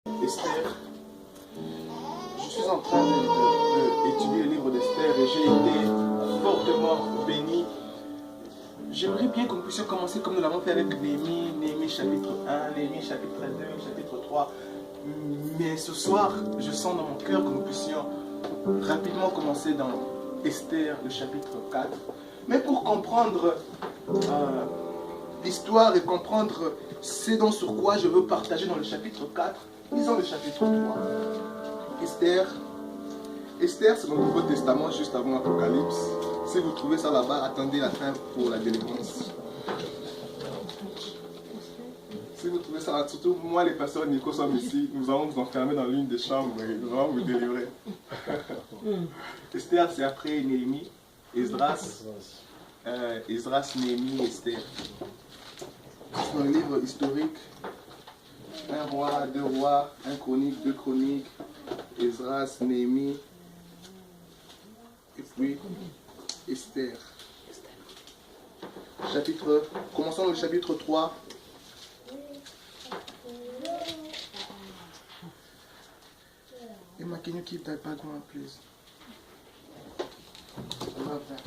Esther. Je suis en train d'étudier le livre d'Esther et j'ai été fortement béni. J'aimerais bien que nous puissions commencer comme nous l'avons fait avec Néhémie, Néhémie chapitre 1, Néhémie chapitre 2, chapitre 3. Mais ce soir, je sens dans mon cœur que nous puissions rapidement commencer dans Esther, le chapitre 4. Mais pour comprendre l'histoire et comprendre ce dont sur quoi je veux partager dans le chapitre 4, lisons le chapitre 3. Esther, c'est dans le Nouveau Testament, juste avant l'Apocalypse. Si vous trouvez ça là-bas, attendez la fin pour la délivrance. Si vous trouvez ça là, surtout moi, les pasteurs Nico sommes ici, nous allons vous enfermer dans l'une des chambres et nous allons vous délivrer. Esther, c'est après Néhémie, Esdras, Néhémie, Esther. C'est dans le livre historique. 1 roi, 2 rois, 1 chronique, 2 chroniques, Esdras, Néhémie, et puis Esther. Commençons le chapitre 3. Emma, can you keep that background, please? I love that.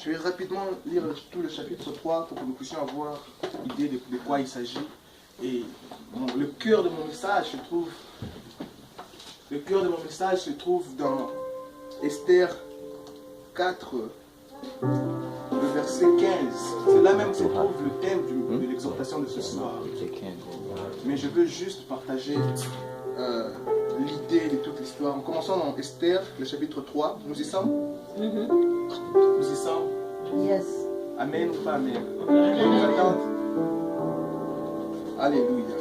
Je vais rapidement lire tout le chapitre 3 pour que nous puissions avoir idée de quoi il s'agit. Et le cœur de mon message se trouve dans Esther 4, le verset 15. C'est là même que se trouve le thème de l'exhortation de ce soir. Mais je veux juste partager l'idée de toute l'histoire. En commençant dans Esther, le chapitre 3. Nous y sommes? Nous y sommes? Yes. Amen ou pas amen? Nous attendons. Alléluia.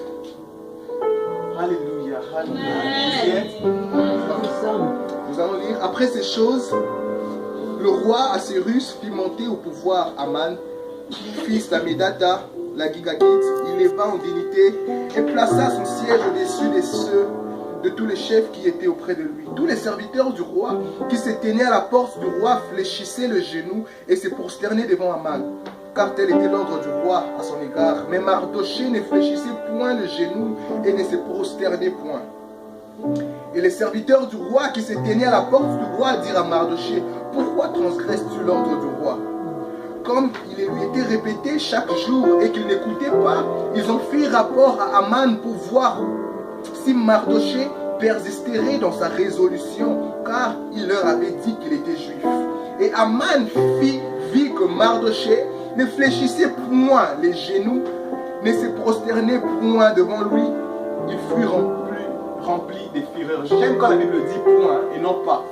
Alléluia. Alléluia. Nous allons lire. Après ces choses, le roi Assuérus fit monter au pouvoir Aman, fils d'Ammédatha, la Gigagite. Il leva en dignité et plaça son siège au-dessus de ceux de tous les chefs qui étaient auprès de lui. Tous les serviteurs du roi qui se tenaient à la porte du roi fléchissaient le genou et se prosternaient devant Aman, car tel était l'ordre du roi à son égard. Mais Mardochée ne fléchissait point le genou et ne se prosternait point. Et les serviteurs du roi qui se tenaient à la porte du roi dirent à Mardochée: pourquoi transgresses-tu l'ordre du roi? Comme il lui était répété chaque jour et qu'il n'écoutait pas, ils ont fait rapport à Aman pour voir si Mardochée persisterait dans sa résolution, car il leur avait dit qu'il était juif. Et Aman vit que Mardochée ne fléchissait point les genoux, ne se prosternait point devant lui. Il fut rempli de fureur. J'aime quand la Bible dit point et non pas.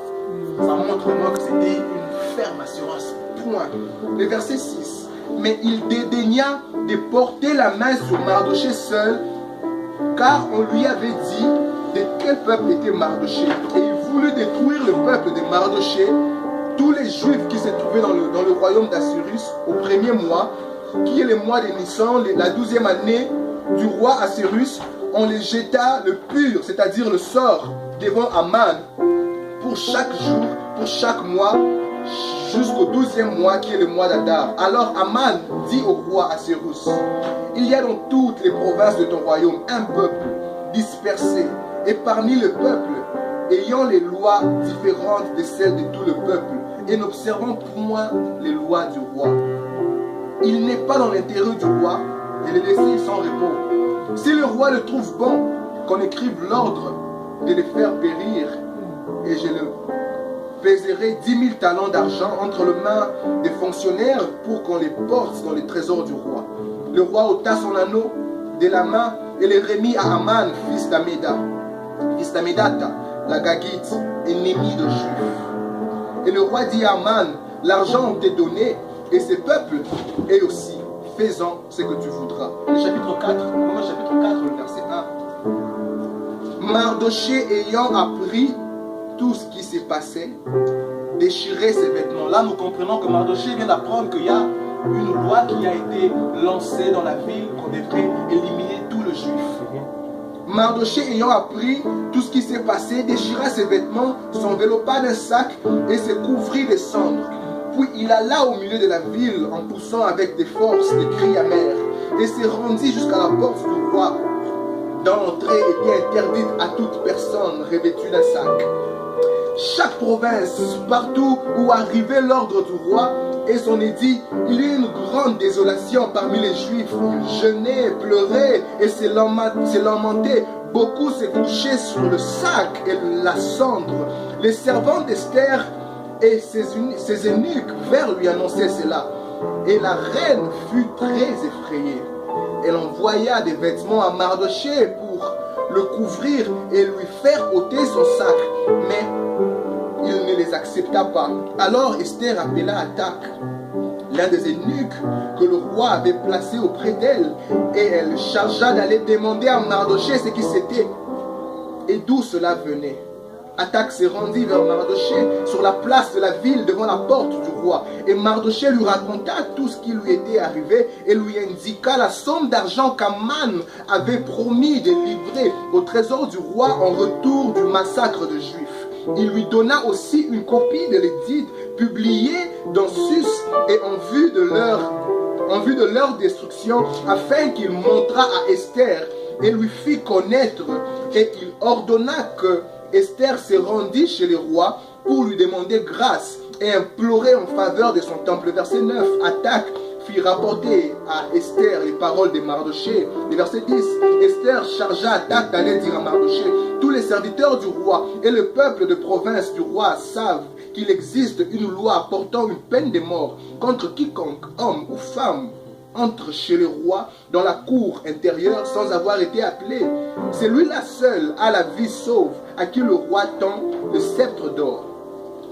Ça montre moi que c'était une ferme assurance. Point. Le verset 6. Mais il dédaigna de porter la main sur Mardochée seul, car on lui avait dit de quel peuple était Mardochée. Et il voulut détruire le peuple de Mardochée, tous les Juifs qui se trouvaient dans le royaume d'Assuérus au premier mois, qui est le mois de Nissan, la 12e année du roi Assuérus. On les jeta le pur, c'est-à-dire le sort, devant Aman, pour chaque jour, pour chaque mois, jusqu'au 12e mois qui est le mois d'Adar. Alors Aman dit au roi Assuérus: il y a dans toutes les provinces de ton royaume un peuple dispersé, et parmi le peuple, ayant les lois différentes de celles de tout le peuple, et n'observant point les lois du roi. Il n'est pas dans l'intérêt du roi de les laisser sans repos. Si le roi le trouve bon, qu'on écrive l'ordre de les faire périr, et je le pèserai 10 000 talents d'argent entre les mains des fonctionnaires pour qu'on les porte dans les trésors du roi. Le roi ôta son anneau de la main et le remit à Aman, fils d'Ammédatha, la Gagite, ennemi de Juifs. Et le roi dit à Aman: l'argent t'est donné, et ce peuple est aussi. Fais-en ce que tu voudras. Le chapitre 4, le verset 1. Mardochée ayant appris tout ce qui s'est passé, déchirait ses vêtements. Là, nous comprenons que Mardochée vient d'apprendre qu'il y a une loi qui a été lancée dans la ville, qu'on devrait éliminer tout le juif. Mardochée ayant appris tout ce qui s'est passé, déchira ses vêtements, s'enveloppa d'un sac et se couvrit de cendres. Puis il alla au milieu de la ville en poussant avec des forces des cris amers. et se rendit jusqu'à la porte du roi. Dans l'entrée était interdite à toute personne revêtue d'un sac. Chaque province, partout où arrivait l'ordre du roi et son édit, il y eut une grande désolation parmi les Juifs. Ils jeûnaient, pleuraient et se lamentaient. Beaucoup se couchaient sur le sac et la cendre. Les servantes d'Esther et ses eunuques vinrent lui annoncer cela. Et la reine fut très effrayée. Elle envoya des vêtements à Mardochée pour le couvrir et lui faire ôter son sac. Mais il ne les accepta pas. Alors Esther appela Hathach, l'un des eunuques que le roi avait placé auprès d'elle, et elle chargea d'aller demander à Mardochée ce qui c'était et d'où cela venait. Hathach se rendit vers Mardochée sur la place de la ville devant la porte du roi. Et Mardochée lui raconta tout ce qui lui était arrivé et lui indiqua la somme d'argent qu'Aman avait promis de livrer au trésor du roi en retour du massacre de Juifs. Il lui donna aussi une copie de l'édit publié dans Sus et en vue de leur destruction, afin qu'il montrât à Esther et lui fit connaître, et il ordonna que Esther se rendit chez le roi pour lui demander grâce et implorer en faveur de son temple. Verset 9, Hathach fit rapporter à Esther les paroles de Mardochée. Le verset 10, Esther chargea Hathach d'aller dire à Mardochée: tous les serviteurs du roi et le peuple de province du roi savent qu'il existe une loi portant une peine de mort contre quiconque, homme ou femme, entre chez le roi dans la cour intérieure sans avoir été appelé. C'est lui-là seul à la vie sauve, à qui le roi tend le sceptre d'or.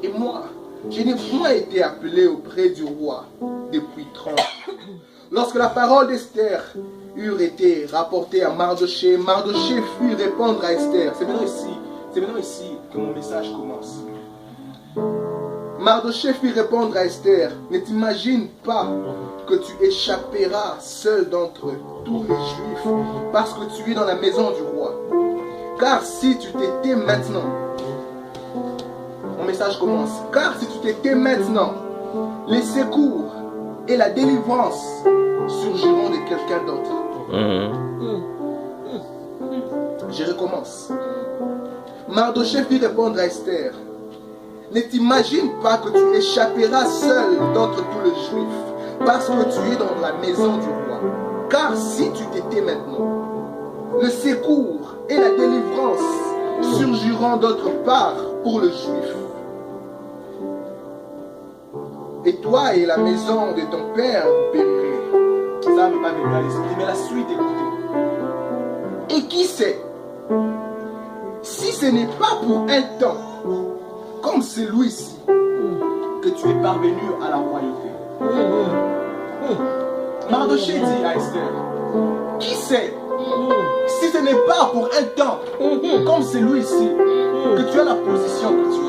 Et moi, je n'ai point été appelé auprès du roi depuis 30 ans. Lorsque la parole d'Esther eut été rapportée à Mardochée, Mardochée fit répondre à Esther. C'est maintenant ici que mon message commence. Mardochée fit répondre à Esther: ne t'imagine pas que tu échapperas seul d'entre tous les Juifs parce que tu es dans la maison du roi. Car si tu t'étais maintenant, mon message commence, car si tu t'étais maintenant, les secours et la délivrance surgiront de quelqu'un d'autre. Je recommence. Mardochée fit répondre à Esther: ne t'imagine pas que tu échapperas seul d'entre tous les Juifs parce que tu es dans la maison du roi. Car si tu t'étais maintenant, le secours et la délivrance surgiront d'autre part pour le Juif. Et toi et la maison de ton père périrez. Ça ne m'est pas venu à l'esprit, mais la suite, écoutez. Et qui sait, si ce n'est pas pour un temps comme celui-ci que tu es parvenu à la royauté. Mardochée dit à Esther: qui sait, si ce n'est pas pour un temps comme celui-ci que tu as la position que tu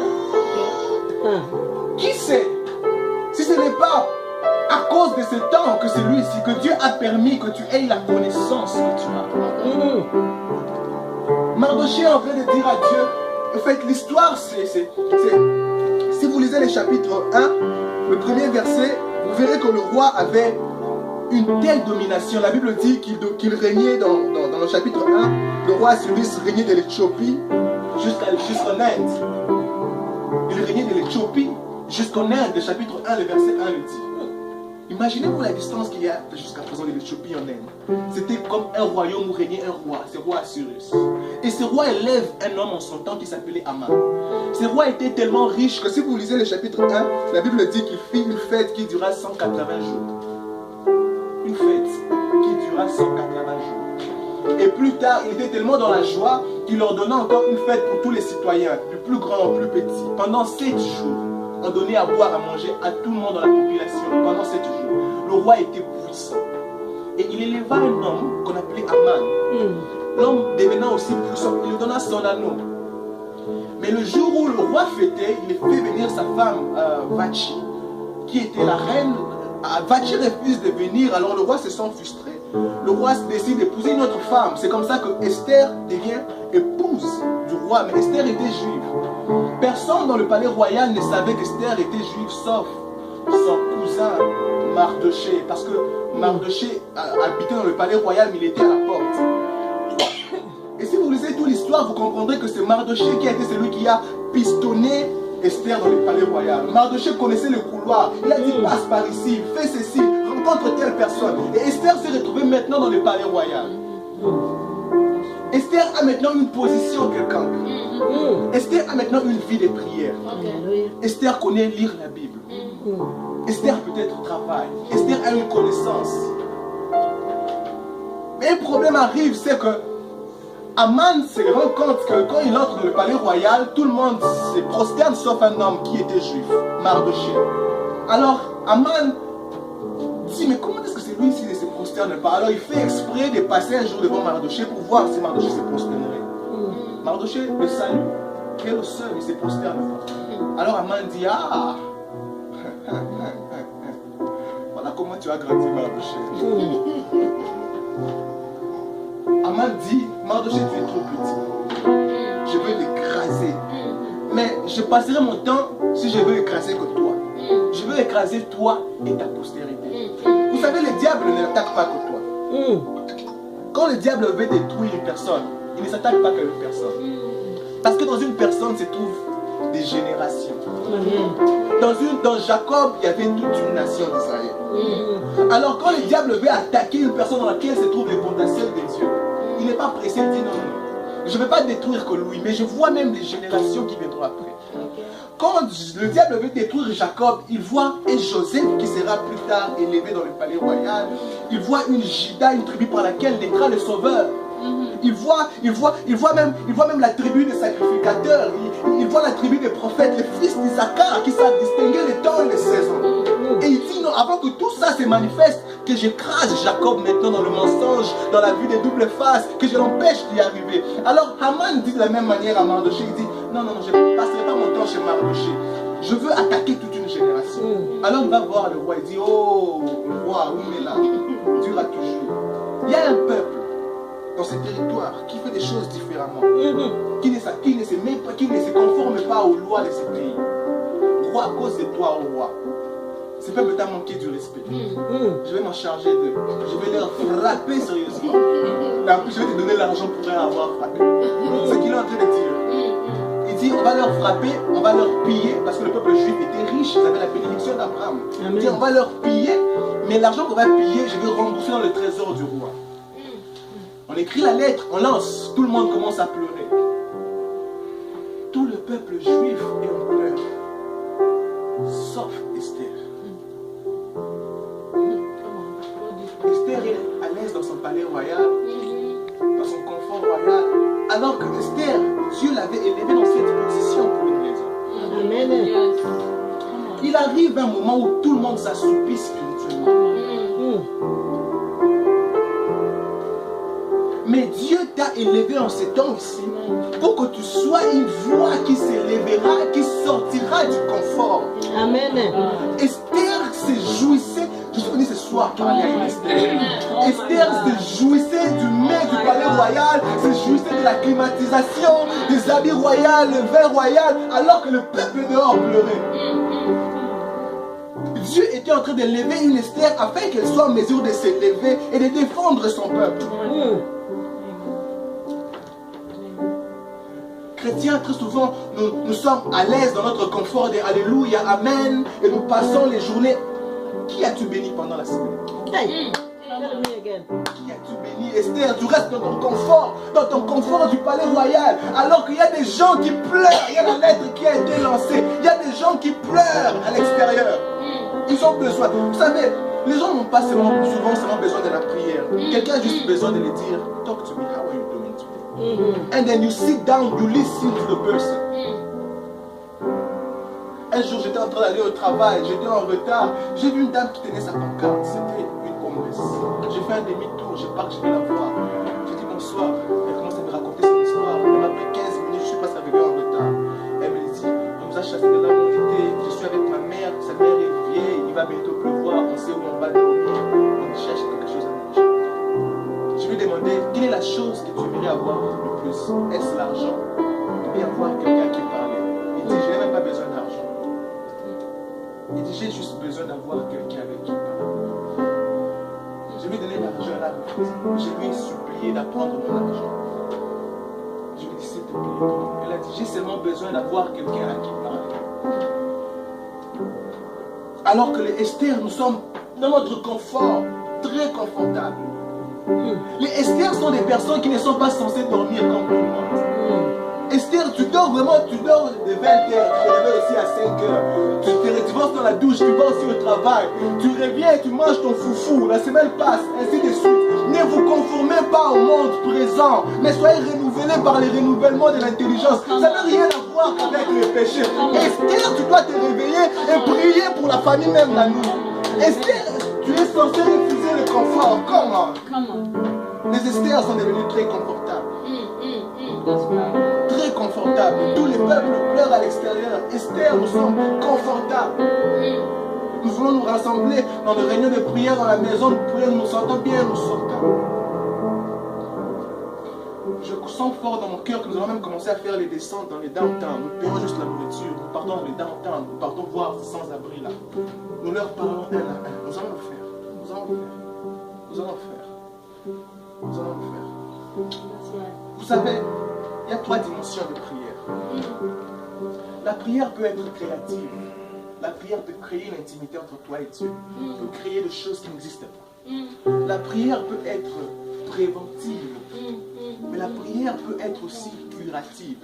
as. Qui sait, si ce n'est pas à cause de ce temps que celui-ci que Dieu a permis que tu aies la connaissance que tu as. Mardochée est en train de dire à Dieu, en fait, l'histoire, si vous lisez le chapitre 1, le premier verset, vous verrez que le roi avait une telle domination. La Bible dit qu'il régnait dans le chapitre 1, le roi Assyrus régnait de l'Éthiopie jusqu'en Inde. Il régnait de l'Éthiopie jusqu'en Inde. Le chapitre 1, le verset 1 le dit. Imaginez-vous la distance qu'il y a jusqu'à présent de l'Éthiopie en Inde. C'était comme un royaume où régnait un roi, c'est le roi Assyrus. Et ce roi élève un homme en son temps qui s'appelait Aman. Ce roi était tellement riche que si vous lisez le chapitre 1, la Bible dit qu'il fit une fête qui dura 180 jours. Une fête qui dura 180 jours. Et plus tard, il était tellement dans la joie qu'il ordonna encore une fête pour tous les citoyens, du plus grand au plus petit. Pendant 7 jours, on donnait à boire, à manger à tout le monde dans la population. Pendant 7 jours, le roi était puissant. Et il éleva un homme qu'on appelait Aman. L'homme devenant aussi puissant, il lui donna son anneau. Mais le jour où le roi fêtait, il fait venir sa femme Vachi, qui était la reine. Vachi refuse de venir, alors le roi se sent frustré. Le roi décide d'épouser une autre femme. C'est comme ça que Esther devient épouse du roi. Mais Esther était juive. Personne dans le palais royal ne savait qu'Esther était juive, sauf son cousin Mardoché, parce que Mardoché habitait dans le palais royal, mais il était à la porte. Et si vous lisez toute l'histoire, vous comprendrez que c'est Mardoché qui a été celui qui a pistonné Esther dans le palais royal. Mardoché connaissait le couloir. Il a dit passe par ici, fais ceci, rencontre telle personne. Et Esther s'est retrouvée maintenant dans le palais royal. Esther a maintenant une position quelconque. Esther a maintenant une vie de prière. Esther connaît lire la Bible. Esther peut-être travaille. Esther a une connaissance. Mais un problème arrive, c'est que Aman se rend compte que quand il entre dans le palais royal, tout le monde se prosterne sauf un homme qui était juif, Mardoché. Alors Aman dit, mais comment est-ce que c'est lui s'il ne se prosterne pas? Alors il fait exprès de passer un jour devant Mardoché pour voir si Mardoché se prosternerait. Mardoché le salue, il est le seul, il ne se prosterne pas. Alors Aman dit, ah, voilà comment tu as grandi, Mardoché. Aman dit, Mardoché, tu es trop petit. Je veux l'écraser. Mais je passerai mon temps si je veux écraser que toi. Je veux écraser toi et ta postérité. Vous savez, le diable ne l'attaque pas que toi. Quand le diable veut détruire une personne, il ne s'attaque pas qu'à une personne. Parce que dans une personne se trouvent des générations. Dans Jacob, il y avait toute une nation d'Israël. Alors quand le diable veut attaquer une personne dans laquelle se trouve le potentiel de Dieu, il n'est pas pressé de dire non, non. Je ne vais pas détruire que lui, mais je vois même les générations qui viendront après. Quand le diable veut détruire Jacob, il voit un Joseph qui sera plus tard élevé dans le palais royal. Il voit une Juda, une tribu par laquelle naîtra le sauveur. Il voit même la tribu des sacrificateurs. Il voit la tribu des prophètes, les fils d'Issachar qui savent distinguer les temps et les saisons. Et il dit non, avant que tout ça se manifeste, que j'écrase Jacob maintenant dans le mensonge, dans la vue des doubles faces, que je l'empêche d'y arriver. Alors Haman dit de la même manière à Mardoché, il dit non, non, je ne passerai pas mon temps chez Mardoché. Je veux attaquer toute une génération. Alors on va voir le roi, il dit oh, roi, où est là? Dieu a toujours. Il y a un peuple dans ce territoire qui fait des choses différemment, qui ne se conforme pas aux lois de ce pays. Roi, à cause de toi, au roi, ce peuple t'a manqué du respect. Je vais m'en charger d'eux. Je vais leur frapper sérieusement. Je vais te donner l'argent pour leur avoir frappé. C'est ce qu'il est en train de dire. Il dit on va leur frapper, on va leur piller, parce que le peuple juif était riche, ils avaient la bénédiction d'Abraham. Il dit on va leur piller, mais l'argent qu'on va piller, je vais rembourser dans le trésor du roi. On écrit la lettre, on lance, tout le monde commence à pleurer. Tout le peuple juif est en pleurs, sauf Esther. Esther est à l'aise dans son palais royal, dans son confort royal, alors que Esther, Dieu l'avait élevée dans cette position pour une raison. Amen. Il arrive un moment où tout le monde s'assoupit spirituellement. Mais Dieu t'a élevé en ces temps ici pour que tu sois une voix qui s'élèvera, qui sortira du confort. Amen. Esther se jouissait, je suis venu ce soir parler à une Esther. Esther se jouissait du mets du palais royal, se jouissait de la climatisation, des habits royaux, le vin royal, alors que le peuple dehors pleurait. Dieu était en train de lever une Esther afin qu'elle soit en mesure de s'élever et de défendre son peuple. Chrétiens, très souvent, nous sommes à l'aise dans notre confort de Alléluia, Amen, et nous passons les journées. Qui as-tu béni pendant la semaine? Hey. Tell me again. Qui as-tu béni, Esther? Tu restes dans ton confort du palais royal, alors qu'il y a des gens qui pleurent. Il y a la lettre qui a été lancée. Il y a des gens qui pleurent à l'extérieur. Ils ont besoin. Vous savez, les gens n'ont pas souvent besoin de la prière. Quelqu'un a juste besoin de lui dire, talk to me, how are you doing today? And then you sit down, you listen to the person. Un jour, j'étais en train d'aller au travail, j'étais en retard. J'ai vu une dame qui tenait sa pancarte. C'était une homeless. J'ai fait un demi-tour, je pars, je vais la voir. J'ai dit bonsoir. Elle commence à me raconter son histoire. Elle m'a pris 15 minutes, je suis pas arrivé en retard. Elle me dit, on nous a chassés de là où on était. Je suis avec ma mère, sa mère est vieille, il va bientôt pleuvoir, on sait où on va dormir. On cherche quelque chose à manger. Je lui ai demandé, quelle est la chose que tu aimerais avoir le plus? Est-ce l'argent? Ou bien avoir quelqu'un qui parle? Il dit, je n'ai même pas besoin d'argent. Il dit, j'ai juste besoin d'avoir quelqu'un avec qui parler. Je lui ai donné l'argent là. Je lui ai supplié d'apprendre mon argent. Je lui ai dit, s'il te plaît. Elle a dit, j'ai seulement besoin d'avoir quelqu'un à qui parler. Alors que les Esther, nous sommes dans notre confort, très confortable. Les Esther sont des personnes qui ne sont pas censées dormir comme tout le monde. Esther, tu dors vraiment, tu dors de 20h, tu te réveilles aussi à 5h. Tu vas dans la douche, tu vas aussi au travail. Tu reviens, tu manges ton foufou, la semaine passe, ainsi de suite. Ne vous conformez pas au monde présent, mais soyez renouvelés par les renouvellements de l'intelligence. Ça n'a rien à voir avec le péché. Esther, tu dois te réveiller et prier pour la famille même la nuit. Esther, tu es censé refuser le confort. Comment? Les Esther sont devenus très confortables. Très confortables. Tous les peuples pleurent à l'extérieur. Esther, nous sommes confortables. Nous voulons nous rassembler dans des réunions de prière dans la maison de prière. Nous nous sentons bien, nous sortons. Je sens fort dans mon cœur que nous allons même commencer à faire les descentes dans les downtown. Nous payons juste la nourriture. Nous partons dans les downtown. Nous partons voir ces sans-abri là. Nous leur parlons un à un. Nous allons le faire. Nous allons le faire. Nous allons le faire. Nous allons le faire. Vous savez, il y a 3 dimensions de prière. La prière peut être créative. La prière peut créer une intimité entre toi et Dieu. Peut créer des choses qui n'existent pas. La prière peut être préventive. Mais la prière peut être aussi curative.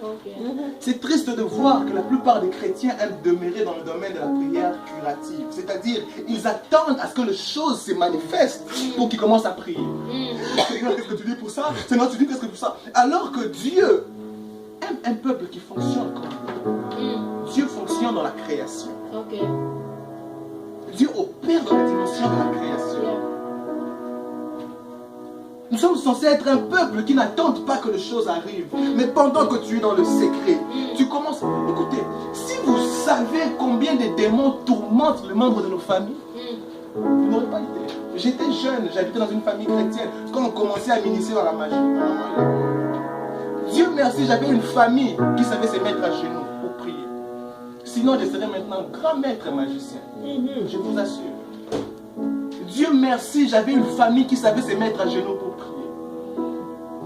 C'est triste de voir que la plupart des chrétiens aiment demeurer dans le domaine de la prière curative. C'est-à-dire, ils attendent à ce que les choses se manifestent pour qu'ils commencent à prier. Seigneur, qu'est-ce que tu dis pour ça? Seigneur, tu dis qu'est-ce que pour ça? Alors que Dieu aime un peuple qui fonctionne comme lui. Dieu fonctionne dans la création. Dieu opère dans la dimension de la création. Nous sommes censés être un peuple qui n'attend pas que les choses arrivent. Mais pendant que tu es dans le secret, tu commences... Écoutez, si vous savez combien de démons tourmentent les membres de nos familles, vous n'aurez pas idée. J'étais jeune, j'habitais dans une famille chrétienne. Quand on commençait à m'initier dans la magie, Dieu merci, j'avais une famille qui savait se mettre à genoux pour prier. Sinon, je serais maintenant grand maître magicien. Je vous assure. Dieu merci, j'avais une famille qui savait se mettre à genoux pour prier.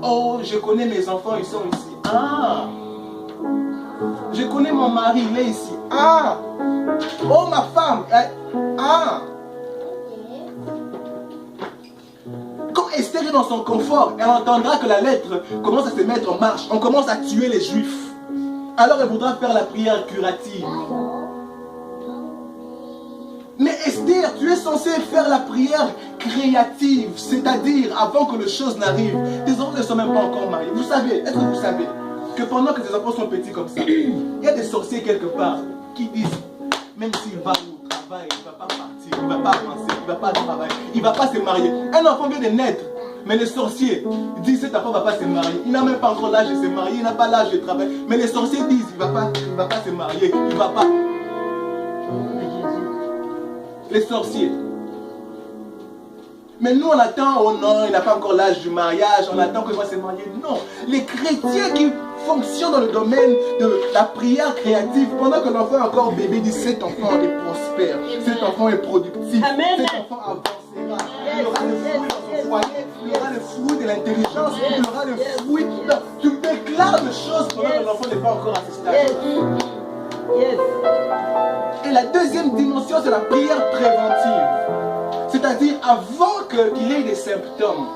Oh, je connais mes enfants, ils sont ici. Ah! Je connais mon mari, il est ici. Ah! Oh, ma femme! Ah! Quand Esther est dans son confort, elle entendra que la lettre commence à se mettre en marche. On commence à tuer les Juifs. Alors elle voudra faire la prière curative. Mais Esther, tu es censé faire la prière créative, c'est-à-dire avant que les choses n'arrivent. Tes enfants ne sont même pas encore mariés. Vous savez, est-ce que vous savez que pendant que tes enfants sont petits comme ça, il y a des sorciers quelque part qui disent, même s'il va au travail, il ne va pas partir, il ne va pas avancer, il ne va pas travailler, il ne va pas se marier. Un enfant vient de naître, mais les sorciers disent cet enfant ne va pas se marier. Il n'a même pas encore l'âge de se marier, il n'a pas l'âge de travailler. Mais les sorciers disent, il ne va pas se marier, il ne va pas... Les sorciers. Mais nous on attend, oh non, il n'a pas encore l'âge du mariage, on attend qu'il va se marier. Non, les chrétiens qui fonctionnent dans le domaine de la prière créative, pendant que l'enfant est encore bébé, dit cet enfant est prospère, cet enfant est productif, cet enfant avancera, il aura le fruit dans son foyer, il aura le fruit de l'intelligence, il aura le fruit. Tu déclares des choses pendant que l'enfant n'est pas encore à ce stade. Et la deuxième dimension, c'est la prière préventive. C'est-à-dire avant qu'il y ait des symptômes,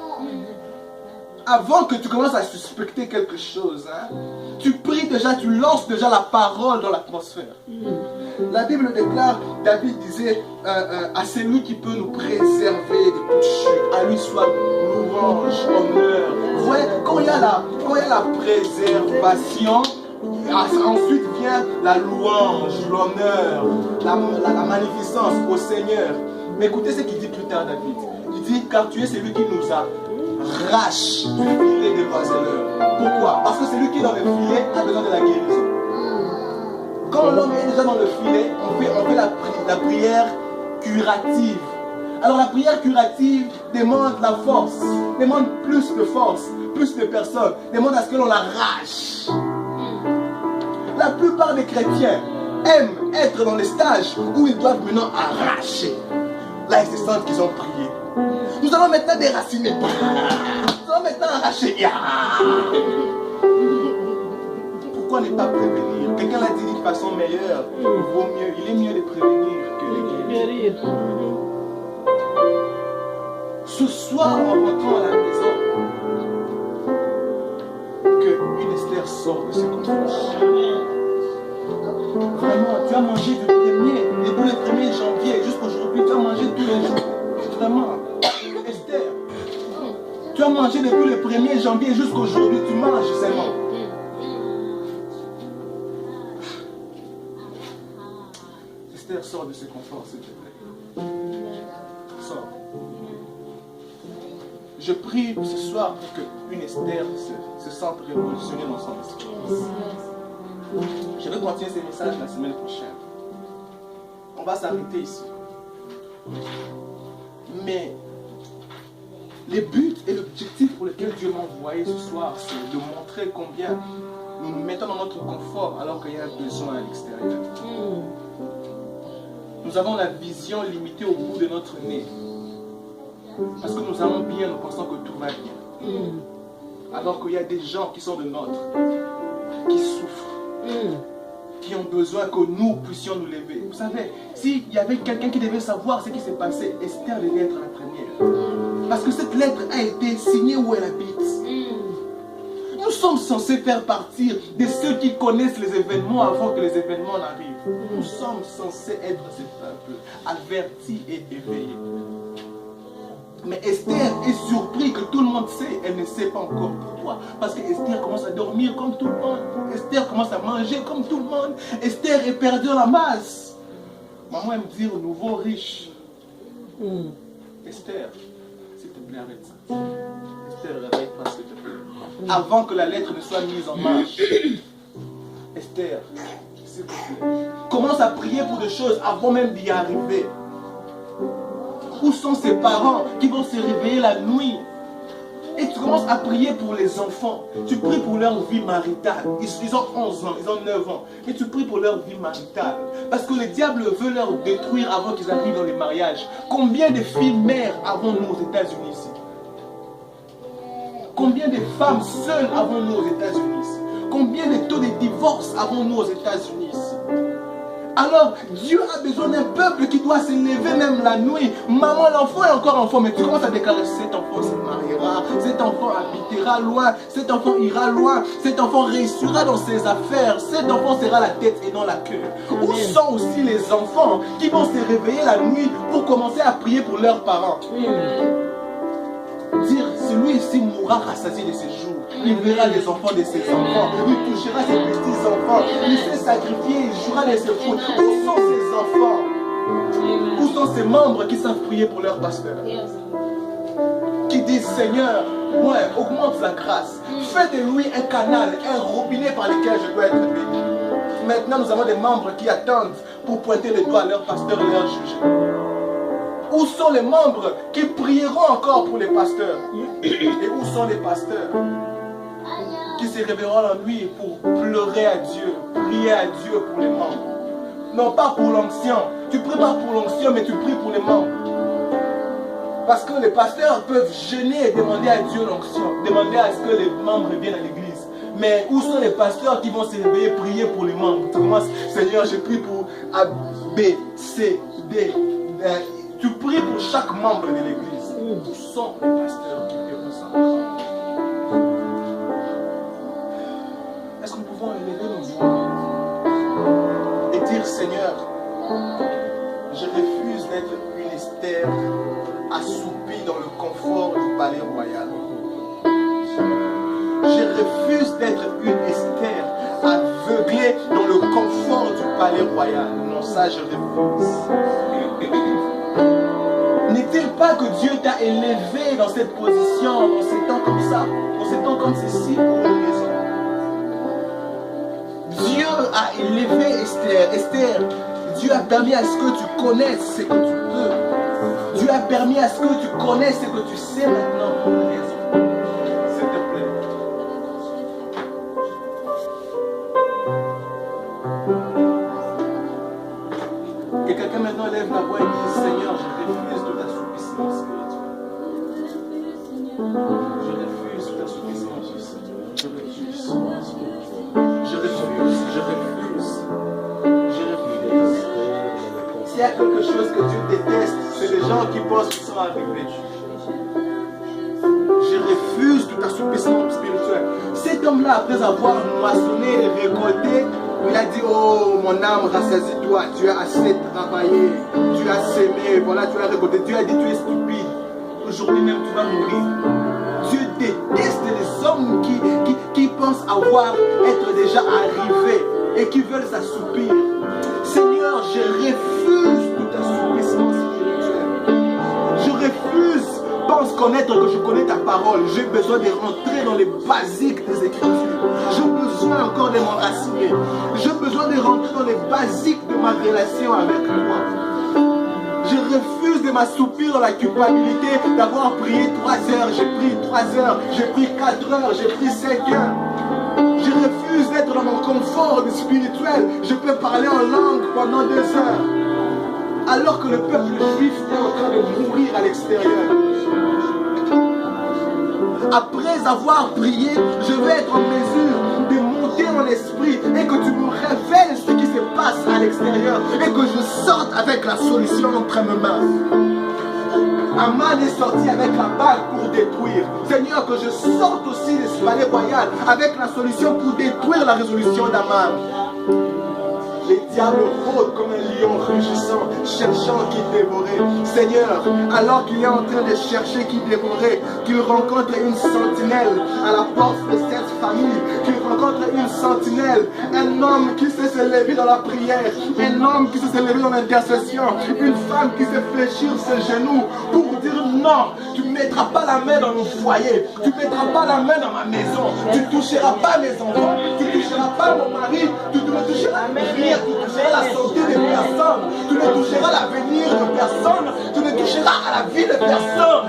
avant que tu commences à suspecter quelque chose, tu pries déjà, tu lances déjà la parole dans l'atmosphère. La Bible déclare, David disait à celui qui peut nous préserver de toute chute, à lui soit louange, honneur. Vous voyez, quand il y a la préservation, ensuite vient la louange, l'honneur, la magnificence au Seigneur. Mais écoutez ce qu'il dit plus tard, David. Il dit, car tu es celui qui nous arrache du filet des oiseleurs. Pourquoi? Parce que celui qui est dans le filet a besoin de la guérison. Quand l'homme est déjà dans le filet, on fait la prière curative. Alors la prière curative demande la force, demande plus de force, plus de personnes, demande à ce que l'on l'arrache. La plupart des chrétiens aiment être dans les stages où ils doivent maintenant arracher. Là, ils se sentent qu'ils ont prié. Nous Nous allons maintenant déraciner. Nous allons maintenant arracher. Pourquoi ne pas prévenir? Quelqu'un l'a dit d'une façon meilleure. Il est mieux de prévenir que de guérir. Ce soir, en rentrant à la maison, qu'une Esther sort de ce confort. Vraiment, tu as mangé depuis le 1er janvier jusqu'aujourd'hui, tu as mangé tous les jours. Vraiment, Esther, tu as mangé depuis le 1er janvier jusqu'aujourd'hui, tu manges seulement. Esther, sort de ce confort, s'il te plaît. Sors. Je prie ce soir pour qu'une Esther se sente révolutionnée dans son esprit. Je vais continuer ces messages la semaine prochaine. On va s'arrêter ici. Mais le but et l'objectif pour lequel Dieu m'a envoyé ce soir, c'est de montrer combien nous nous mettons dans notre confort alors qu'il y a un besoin à l'extérieur. Nous avons la vision limitée au bout de notre nez. Parce que nous allons bien, nous pensons que tout va bien. Alors qu'il y a des gens qui sont de nôtres, qui souffrent, qui ont besoin que nous puissions nous lever. Vous savez, s'il y avait quelqu'un qui devait savoir ce qui s'est passé, Esther devait être la première. Parce que cette lettre a été signée où elle habite. Nous sommes censés faire partie de ceux qui connaissent les événements avant que les événements n'arrivent. Nous sommes censés être ce peuple averti et éveillé. Mais Esther est surprise que tout le monde sait, elle ne sait pas encore pourquoi. Parce que Esther commence à dormir comme tout le monde. Esther commence à manger comme tout le monde. Esther est perdue dans la masse. Maman aime dire au nouveau riche. Esther, s'il te plaît, arrête ça. Esther, réveille-toi, s'il te plaît. Avant que la lettre ne soit mise en marche. Esther, s'il te plaît. Commence à prier pour des choses avant même d'y arriver. Où sont ces parents qui vont se réveiller la nuit? Et tu commences à prier pour les enfants. Tu pries pour leur vie maritale. Ils ont 11 ans, ils ont 9 ans. Et tu pries pour leur vie maritale. Parce que le diable veut leur détruire avant qu'ils arrivent dans les mariages. Combien de filles mères avons-nous aux États-Unis ici? Combien de femmes seules avons-nous aux États-Unis ici? Combien de taux de divorce avons-nous aux États-Unis ici? Alors, Dieu a besoin d'un peuple qui doit se lever même la nuit. Maman, l'enfant est encore enfant, mais tu commences à déclarer, cet enfant se mariera, cet enfant habitera loin, cet enfant ira loin, cet enfant réussira dans ses affaires, cet enfant sera la tête et non la queue. Où sont aussi les enfants qui vont se réveiller la nuit pour commencer à prier pour leurs parents? Dire, celui-ci mourra rassasié de ses jours. Il verra les enfants de ses enfants. Il touchera ses petits-enfants. Il s'est sacrifié, il jouera de ses fautes. Où sont ces enfants? Où sont ces membres qui savent prier pour leur pasteur? Qui disent, Seigneur, ouais, augmente la grâce. Fais de lui un canal, un robinet par lequel je dois être béni. Maintenant, nous avons des membres qui attendent pour pointer le doigt à leur pasteur et leur juger. Où sont les membres qui prieront encore pour les pasteurs? Et où sont les pasteurs qui se réveilleront la nuit pour pleurer à Dieu, prier à Dieu pour les membres? Non pas pour l'onction. Tu pries pas pour l'onction, mais tu pries pour les membres. Parce que les pasteurs peuvent jeûner et demander à Dieu l'onction, demander à ce que les membres viennent à l'église. Mais où sont les pasteurs qui vont se réveiller, prier pour les membres? Tu commences, Seigneur, je prie pour A, B, C, D. Tu pries pour chaque membre de l'église. Où sont les pasteurs qui prient pour ça? Est-ce que nous pouvons élever nos voix et dire, Seigneur, je refuse d'être une Esther assoupie dans le confort du palais royal. Je refuse d'être une Esther aveuglée dans le confort du palais royal. Non, ça je refuse. N'est-il pas que Dieu t'a élevé dans cette position, dans ces temps comme ça, dans ces temps comme ceci pour une raison? Dieu a élevé Esther. Esther, Dieu a permis à ce que tu connaisses ce que tu peux. Dieu a permis à ce que tu connaisses ce que tu sais maintenant pour une raison. S'il te plaît. Que quelqu'un maintenant lève la voix et dise, Seigneur, je refuse tout assoupissement spirituel. quelque chose que Dieu déteste, c'est les gens qui pensent qu'ils sont arrivés. Je refuse tout assouplissement spirituel. Cet homme-là, après avoir moissonné et récolté, il a dit, oh mon âme, rassasie-toi, tu as assez travaillé, tu as sémé, voilà, tu as récolté. Dieu a dit, tu es stupide, aujourd'hui même tu vas mourir. Dieu déteste les hommes qui pensent être déjà arrivés et qui veulent s'assoupir. Seigneur, je refuse tout assouplissement spirituel. Je refuse, pense connaître que je connais ta parole. J'ai besoin de rentrer dans les basiques des Écritures. J'ai besoin encore de m'enraciner. J'ai besoin de rentrer dans les basiques de ma relation avec toi. Je refuse de m'assoupir dans la culpabilité d'avoir prié 3 heures, j'ai pris 3 heures, j'ai pris 4 heures, j'ai pris 5 heures. Je refuse d'être dans mon confort spirituel. Je peux parler en langue pendant 2 heures. Alors que le peuple juif est en train de mourir à l'extérieur. Après avoir prié, je vais être en mesure de monter mon esprit et que tu me révèles ce qui se passe à l'extérieur et que je sorte avec la solution entre mes mains. Aman est sorti avec la bague pour détruire. Seigneur, que je sorte aussi des palais royal avec la solution pour détruire la résolution d'Aman. Les diables rôdent comme un lion rugissant, cherchant qui dévorer. Seigneur, alors qu'il est en train de chercher qui dévorer, qu'il rencontre une sentinelle à la porte de cette famille, qu'il rencontre une sentinelle, un homme qui sait se lever dans la prière, un homme qui sait se lever dans l'intercession, une femme qui sait fléchir ses genoux pour dire non, tu ne mettras pas la main dans mon foyer, tu ne mettras pas la main dans ma maison, tu ne toucheras pas mes enfants, tu ne toucheras pas mon mari, tu ne me toucheras rien. Tu ne toucheras la santé des personnes, tu ne toucheras l'avenir de personne, tu ne toucheras à la vie de personne.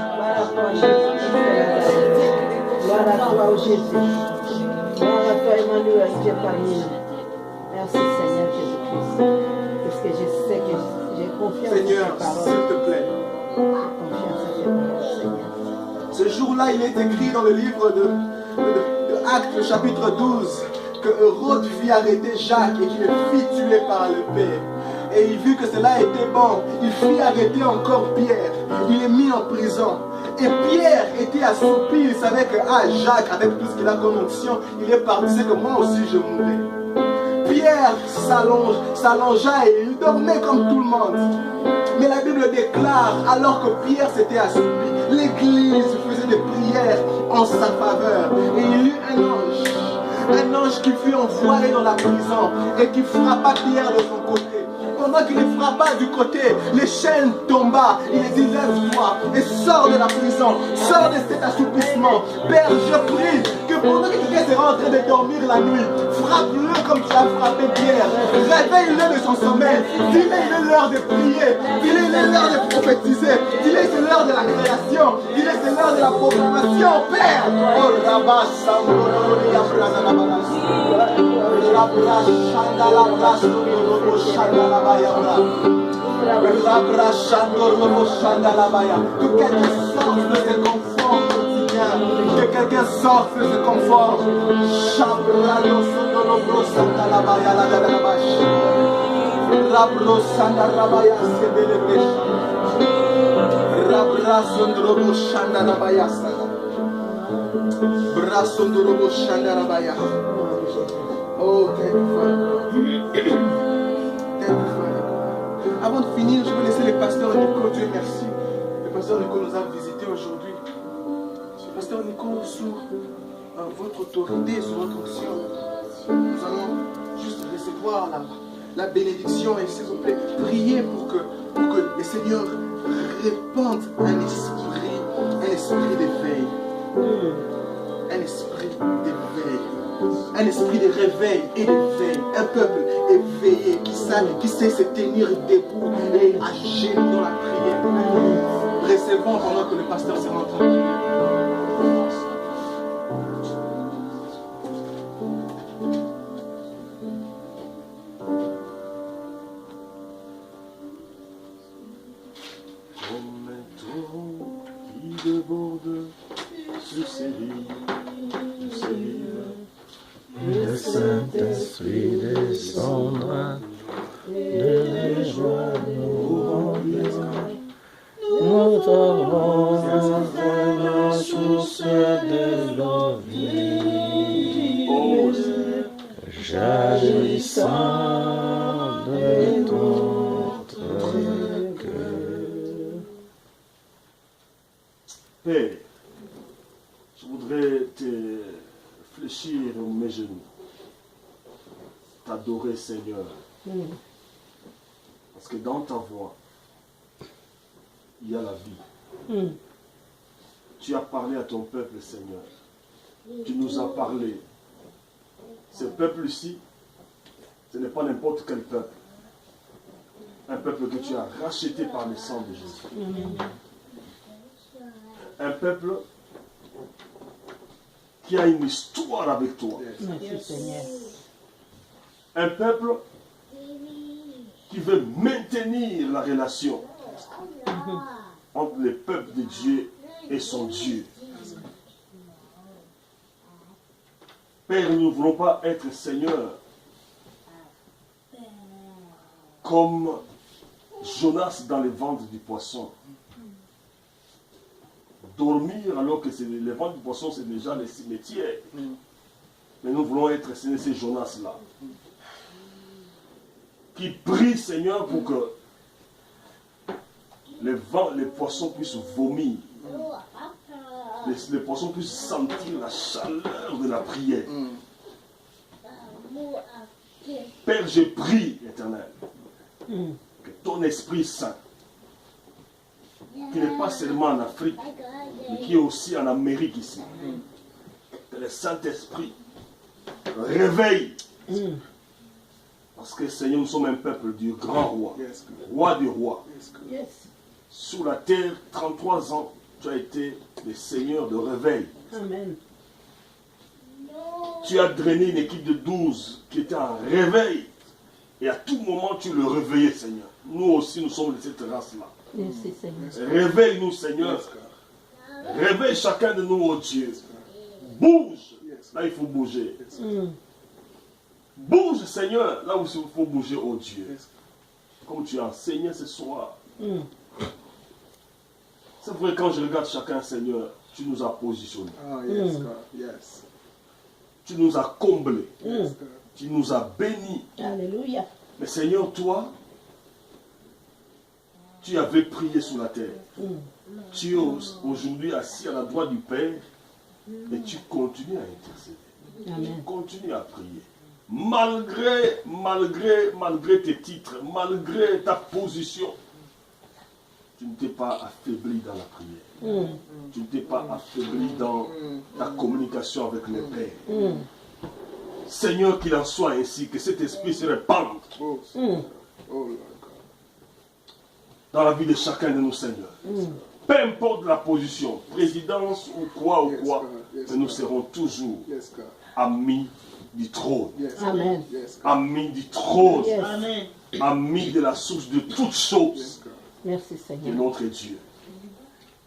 Gloire à toi, Jésus. Gloire à toi, Emmanuel, Dieu parmi nous. Merci, Seigneur Jésus-Christ. Parce que je sais que j'ai confiance Seigneur, en tes paroles. s'il te plaît. Confiance en tes paroles, Seigneur. Ce jour-là, il est écrit dans le livre de Actes, chapitre 12. Que Hérode fit arrêter Jacques et qu'il le fit tuer par le Père. Et il vit que cela était bon. Il fit arrêter encore Pierre. Il est mis en prison. Et Pierre était assoupi. Il savait que Jacques, avec tout ce qu'il a comme onction, il est parti. C'est que moi aussi je mourrai. Pierre s'allongea et il dormait comme tout le monde. Mais la Bible déclare, alors que Pierre s'était assoupi, l'Église faisait des prières en sa faveur. Et il eut un ange qui fut envoyé dans la prison et qui frappa Pierre de son côté. Pendant qu'il le frappa du côté, les chaînes tomba. Il dit, lève-toi et sors de la prison, sors de cet assoupissement. Père, je prie que pendant que quelqu'un sera en train de dormir la nuit, frappe-le comme tu as frappé Pierre. Réveille-le de son sommeil. Dis-le, il est l'heure de prier. Dis-le, il est l'heure de prophétiser. Dis-le, c'est l'heure de la création. Dis-le, c'est l'heure de la proclamation. Père, oh, Rabba, que quelqu'un sorte de ce confort quotidien, que quelqu'un sorte de ce confort. Oh, thank you, Father. Thank you, Father. Avant de finir, je vais laisser le pasteur Nico, Dieu merci. Le pasteur Nico nous a visité aujourd'hui. Le pasteur Nico, sous votre autorité, sous votre onction, nous allons juste recevoir la bénédiction et s'il vous plaît, priez pour que le Seigneur répande un esprit d'éveil. Un esprit d'éveil. Un esprit de réveil et d'éveil. Un peuple éveillé qui sait se tenir debout et agir dans la prière. Recevons pendant que le pasteur se rend en train de prier. Le Saint-Esprit descendra, de la joie nous source de l'eau vive, jaillissant de notre cœur. Père, je voudrais te fléchir mes genoux, t'adorer Seigneur, parce que dans ta voix, il y a la vie. Tu as parlé à ton peuple, Seigneur. Tu nous as parlé. Ce peuple-ci, ce n'est pas n'importe quel peuple. Un peuple que tu as racheté par le sang de Jésus. Un peuple qui a une histoire avec toi. Merci Seigneur. Un peuple qui veut maintenir la relation entre le peuple de Dieu et son Dieu. Père, nous ne voulons pas être Seigneur comme Jonas dans le ventre du poisson. Dormir alors que le ventre du poisson c'est déjà le cimetière. Mais nous voulons être ces Jonas-là. Qui prient Seigneur pour que les poissons puissent vomir. Les poissons puissent sentir la chaleur de la prière. Père, je prie, Éternel, que ton Esprit Saint, qui n'est pas seulement en Afrique, mais qui est aussi en Amérique ici, que le Saint-Esprit réveille. Parce que Seigneur, nous sommes un peuple du grand roi, roi des rois. Sur la terre, 33 ans, tu as été le Seigneur de réveil. Amen. Tu as drainé une équipe de 12 qui était en réveil. Et à tout moment, tu le réveillais, Seigneur. Nous aussi, nous sommes de cette race-là. Merci Seigneur. Réveille-nous, Seigneur. Réveille chacun de nous, oh Dieu. Bouge. Là, il faut bouger. Bouge, Seigneur. Là où il faut bouger, oh Dieu. Comme tu as enseigné ce soir. C'est vrai, quand je regarde chacun, Seigneur, tu nous as positionnés. Tu nous as comblés. Tu nous as bénis. Alléluia. Mais Seigneur, toi, tu avais prié sur la terre. Tu es aujourd'hui assis à la droite du Père et tu continues à intercéder. Amen. Tu continues à prier. Malgré tes titres, malgré ta position, tu ne t'es pas affaibli dans la prière. Tu ne t'es pas affaibli dans ta communication avec le Père. Seigneur, qu'il en soit ainsi, que cet esprit se répande dans la vie de chacun de nous, Seigneur. Peu importe la position, présidence ou quoi, mais nous serons toujours amis du trône. Amen. Amis du trône. Amen. Amis de la source de toutes choses. Merci De Seigneur. notre Dieu.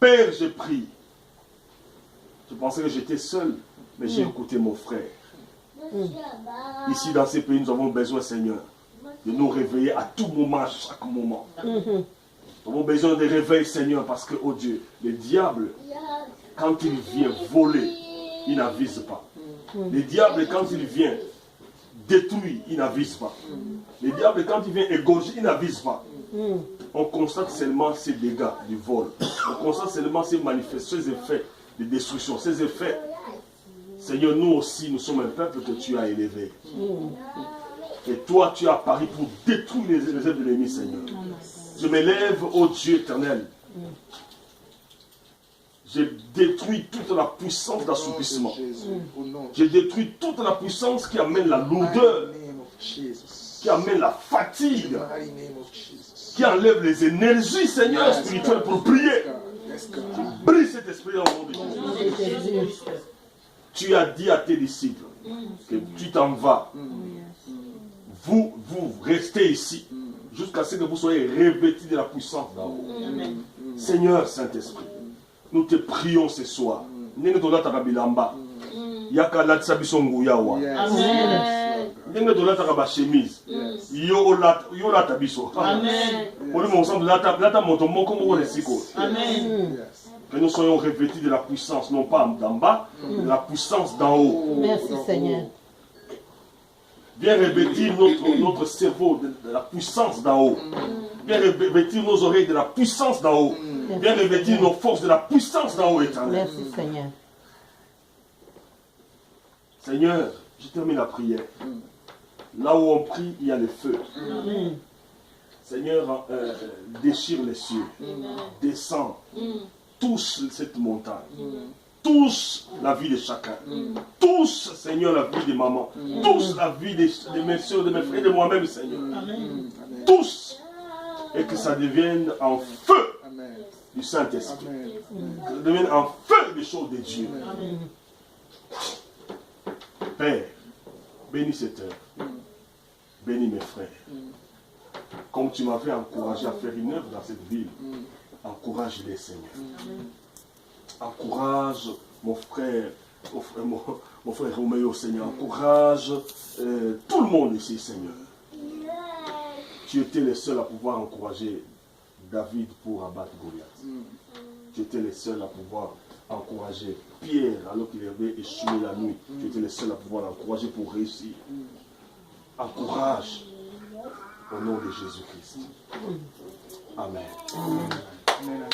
Père, je prie. Je pensais que j'étais seul, mais j'ai écouté mon frère. Ici, dans ces pays, nous avons besoin, Seigneur, de nous réveiller à tout moment, à chaque moment. Nous avons besoin de réveil, Seigneur, parce que, oh Dieu, le diable, quand il vient voler, il n'avise pas. Le diable, quand il vient détruire, il n'avise pas. Le diable, quand il vient égorger, il n'avise pas. On constate seulement ces dégâts du vol. On constate seulement ces manifestations, ces effets de destruction, ces effets. Seigneur, nous aussi, nous sommes un peuple que tu as élevé. Et toi, tu as apparu pour détruire les œuvres de l'ennemi, Seigneur. Je m'élève, ô Dieu éternel. Je détruis toute la puissance d'assoupissement. Je détruis toute la puissance qui amène la lourdeur, qui amène la fatigue, qui enlève les énergies, Seigneur, spirituelles pour prier. Brise cet esprit en nom de Jésus. Tu as dit à tes disciples que tu t'en vas. Vous restez ici jusqu'à ce que vous soyez revêtis de la puissance d'en haut. Seigneur Saint-Esprit, nous te prions ce soir. Ndenge tolataka bilamba yaka latisa biso nguya wa. Ndenge tolataka ba chemise yo olata biso. Amen. Oli mo ensemble lata moto moko moko le siko. Amen. Que nous soyons revêtus de la puissance, non pas d'en bas, mais de la puissance d'en haut. Merci Seigneur. Viens revêtir notre cerveau de la puissance d'en haut. Viens revêtir nos oreilles de la puissance d'en haut. Viens revêtir nos forces de la puissance d'en haut, éternel. Merci Seigneur. Seigneur, je termine la prière. Là où on prie, il y a le feu. Seigneur, déchire les cieux. Descends. Touche cette montagne. Touche la vie de chacun. Touche, Seigneur, la vie de maman. Touche la vie de mes soeurs, de mes frères, de moi-même, Seigneur. Touche. Et que ça devienne en feu du Saint-Esprit. Que ça devienne en feu des choses de Dieu. Père, bénis cette heure. Bénis mes frères. Comme tu m'avais encouragé à faire une œuvre dans cette ville, encourage-les, Seigneur. Encourage mon frère Roméo, Seigneur. Encourage tout le monde ici, Seigneur. Tu étais le seul à pouvoir encourager David pour abattre Goliath. Tu étais le seul à pouvoir encourager Pierre alors qu'il avait échoué la nuit. Tu étais le seul à pouvoir l'encourager pour réussir. Encourage au nom de Jésus-Christ. Amen. Amen.